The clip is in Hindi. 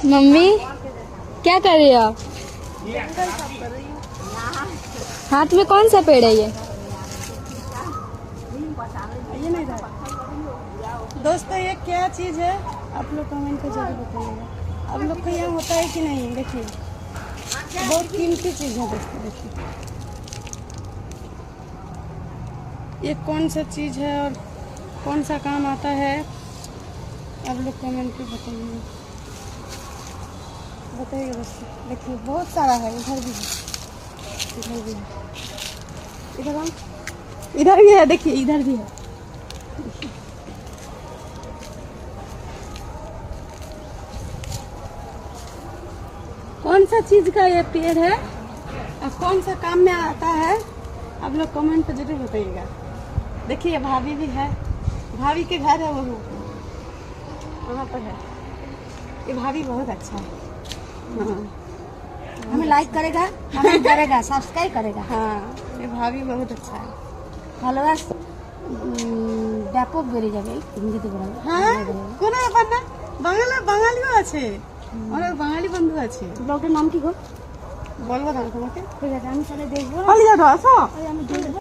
मम्मी क्या कर रही हो आप? हाथ में कौन सा पेड़ है ये? दोस्तों ये क्या चीज है आप लोग कमेंट पे जरूर बताइएगा। आप लोग को यहाँ होता है कि नहीं? देखिए बहुत कीमती चीज है दोस्तों। देखिए ये कौन सा चीज है और कौन सा काम आता है आप लोग कमेंट पे बताइएगा दोस्तों। देखिए बहुत सारा है, इधर भी है, इधर भी है, इधर भी है, देखिए इधर भी है। कौन सा चीज का ये पेड़ है और कौन सा काम में आता है आप लोग कमेंट पे जरूर बताइएगा। देखिए भाभी भी है, भाभी के घर है वो वहाँ पर है। ये भाभी बहुत अच्छा है। हाँ हमें लाइक करेगा, कमेंट करेगा, सब्सक्राइब करेगा। हाँ ये भाभी बहुत अच्छा है। ফলোয়ার্স ব্যাপক বেড়ে যাবে হিন্দিতে বলা। হ্যাঁ কোনো ব্যাপার না, বাঙালিও আছে, অনেক বাঙালি বন্ধু আছে। ব্লগটার নাম কি গো? বলবো না তোমাকে? ঠিক আছে আমি তাহলে দেখবো। আসো আমি দেখবো।